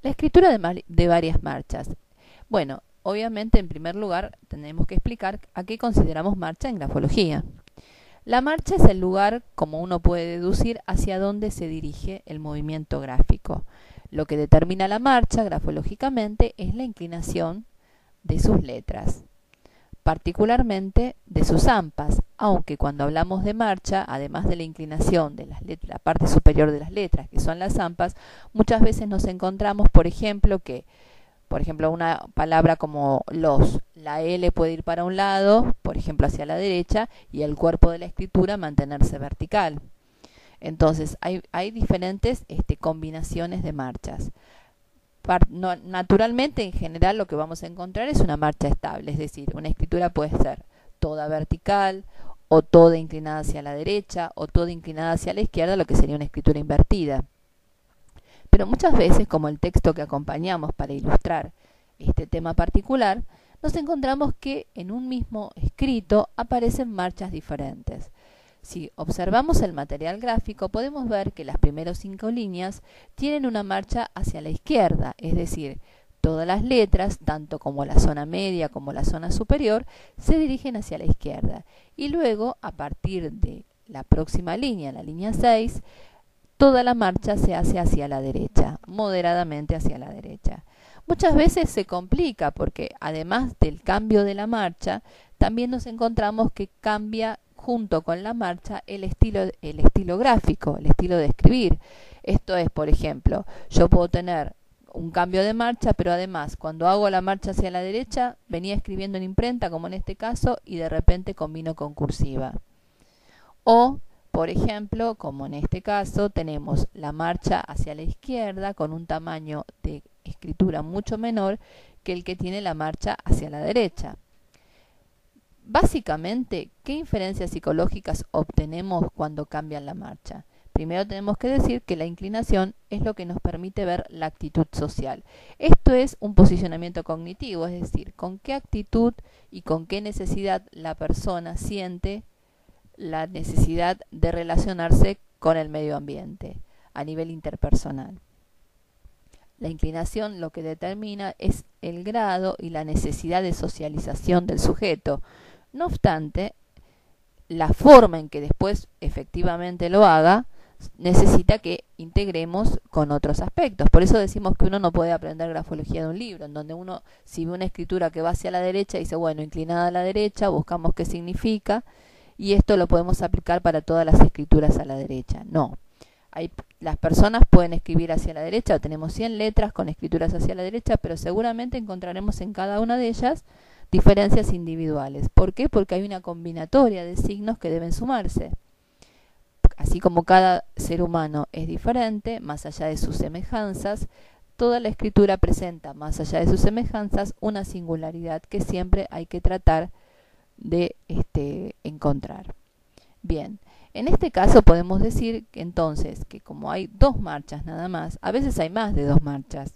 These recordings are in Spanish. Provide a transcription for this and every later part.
La escritura de varias marchas. Bueno, obviamente en primer lugar tenemos que explicar a qué consideramos marcha en grafología. La marcha es el lugar, como uno puede deducir, hacia dónde se dirige el movimiento gráfico. Lo que determina la marcha grafológicamente es la inclinación de sus letras, particularmente de sus ampas, aunque cuando hablamos de marcha, además de la inclinación de la parte superior de las letras, que son las ampas, muchas veces nos encontramos, por ejemplo, una palabra como la L puede ir para un lado, por ejemplo hacia la derecha, y el cuerpo de la escritura mantenerse vertical. Entonces hay diferentes combinaciones de marchas. Naturalmente, en general, lo que vamos a encontrar es una marcha estable, es decir, una escritura puede ser toda vertical, o toda inclinada hacia la derecha, o toda inclinada hacia la izquierda, lo que sería una escritura invertida. Pero muchas veces, como el texto que acompañamos para ilustrar este tema particular, nos encontramos que en un mismo escrito aparecen marchas diferentes. Si observamos el material gráfico, podemos ver que las primeras 5 líneas tienen una marcha hacia la izquierda, es decir, todas las letras, tanto como la zona media como la zona superior, se dirigen hacia la izquierda. Y luego, a partir de la próxima línea, la línea 6, toda la marcha se hace hacia la derecha, moderadamente hacia la derecha. Muchas veces se complica porque además del cambio de la marcha, también nos encontramos que cambia junto con la marcha el estilo gráfico, el estilo de escribir. Esto es, por ejemplo, yo puedo tener un cambio de marcha, pero además cuando hago la marcha hacia la derecha, venía escribiendo en imprenta, como en este caso, y de repente combino con cursiva. O, por ejemplo, como en este caso, tenemos la marcha hacia la izquierda con un tamaño de escritura mucho menor que el que tiene la marcha hacia la derecha. Básicamente, ¿qué inferencias psicológicas obtenemos cuando cambian la marcha? Primero tenemos que decir que la inclinación es lo que nos permite ver la actitud social. Esto es un posicionamiento cognitivo, es decir, con qué actitud y con qué necesidad la persona siente la necesidad de relacionarse con el medio ambiente a nivel interpersonal. La inclinación lo que determina es el grado y la necesidad de socialización del sujeto. No obstante, la forma en que después efectivamente lo haga necesita que integremos con otros aspectos. Por eso decimos que uno no puede aprender grafología de un libro, en donde uno, si ve una escritura que va hacia la derecha, dice, bueno, inclinada a la derecha, buscamos qué significa, y esto lo podemos aplicar para todas las escrituras a la derecha. No. Las personas pueden escribir hacia la derecha, tenemos 100 letras con escrituras hacia la derecha, pero seguramente encontraremos en cada una de ellas diferencias individuales. ¿Por qué? Porque hay una combinatoria de signos que deben sumarse. Así como cada ser humano es diferente, más allá de sus semejanzas, toda la escritura presenta, más allá de sus semejanzas, una singularidad que siempre hay que tratar de encontrar. Bien, en este caso podemos decir que entonces que como hay 2 marchas nada más, a veces hay más de 2 marchas.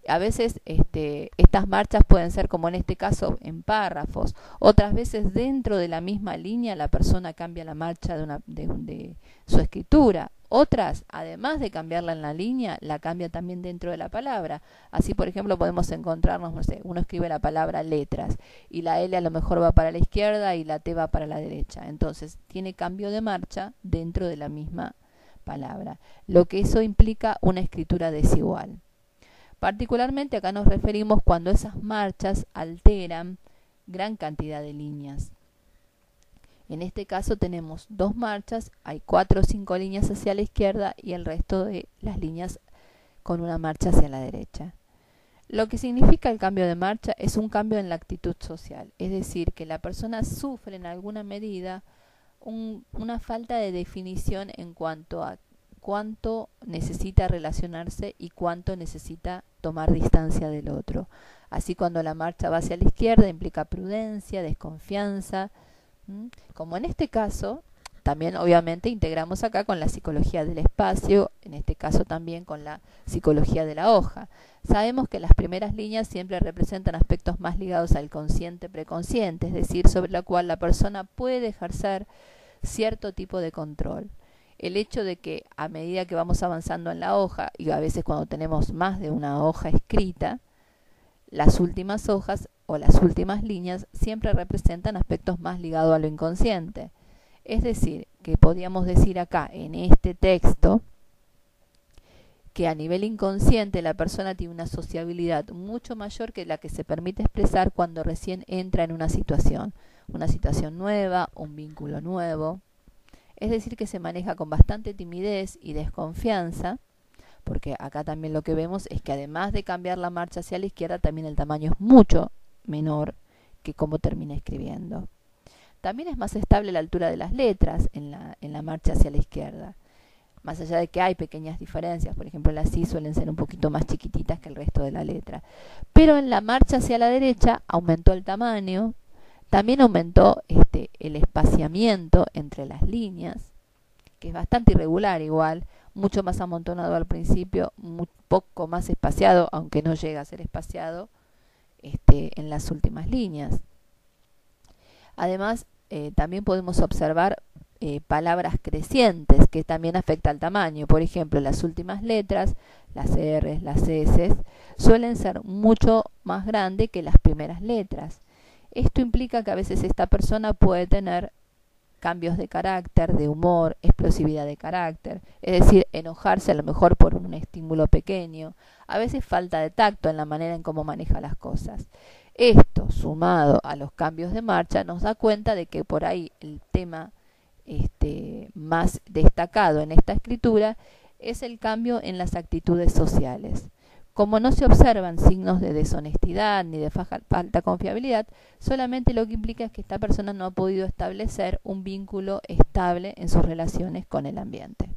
A veces estas marchas pueden ser, como en este caso, en párrafos. Otras veces dentro de la misma línea la persona cambia la marcha de su escritura. Otras, además de cambiarla en la línea, la cambia también dentro de la palabra. Así, por ejemplo, podemos encontrarnos, no sé, uno escribe la palabra letras y la L a lo mejor va para la izquierda y la T va para la derecha. Entonces, tiene cambio de marcha dentro de la misma palabra, lo que eso implica una escritura desigual. Particularmente acá nos referimos cuando esas marchas alteran gran cantidad de líneas. En este caso tenemos 2 marchas, hay 4 o 5 líneas hacia la izquierda y el resto de las líneas con una marcha hacia la derecha. Lo que significa el cambio de marcha es un cambio en la actitud social, es decir, que la persona sufre en alguna medida una falta de definición en cuanto a cuánto necesita relacionarse y cuánto necesita tomar distancia del otro. Así, cuando la marcha va hacia la izquierda implica prudencia, desconfianza, como en este caso. También obviamente integramos acá con la psicología del espacio, en este caso también con la psicología de la hoja. Sabemos que las primeras líneas siempre representan aspectos más ligados al consciente preconsciente, es decir, sobre la cual la persona puede ejercer cierto tipo de control. El hecho de que a medida que vamos avanzando en la hoja, y a veces cuando tenemos más de una hoja escrita, las últimas hojas o las últimas líneas siempre representan aspectos más ligados a lo inconsciente. Es decir, que podríamos decir acá en este texto que a nivel inconsciente la persona tiene una sociabilidad mucho mayor que la que se permite expresar cuando recién entra en una situación nueva, un vínculo nuevo. Es decir, que se maneja con bastante timidez y desconfianza, porque acá también lo que vemos es que además de cambiar la marcha hacia la izquierda, también el tamaño es mucho menor que cómo termina escribiendo. También es más estable la altura de las letras en la marcha hacia la izquierda. Más allá de que hay pequeñas diferencias, por ejemplo las I suelen ser un poquito más chiquititas que el resto de la letra. Pero en la marcha hacia la derecha aumentó el tamaño, también aumentó el espaciamiento entre las líneas, que es bastante irregular igual, mucho más amontonado al principio, un poco más espaciado, aunque no llega a ser espaciado, en las últimas líneas. Además, también podemos observar palabras crecientes que también afecta al tamaño. Por ejemplo, las últimas letras, las R's, las S's, suelen ser mucho más grandes que las primeras letras. Esto implica que a veces esta persona puede tener cambios de carácter, de humor, explosividad de carácter, es decir, enojarse a lo mejor por un estímulo pequeño, a veces falta de tacto en la manera en cómo maneja las cosas. Esto, sumado a los cambios de marcha, nos da cuenta de que por ahí el tema más destacado en esta escritura es el cambio en las actitudes sociales. Como no se observan signos de deshonestidad ni de falta confiabilidad, solamente lo que implica es que esta persona no ha podido establecer un vínculo estable en sus relaciones con el ambiente.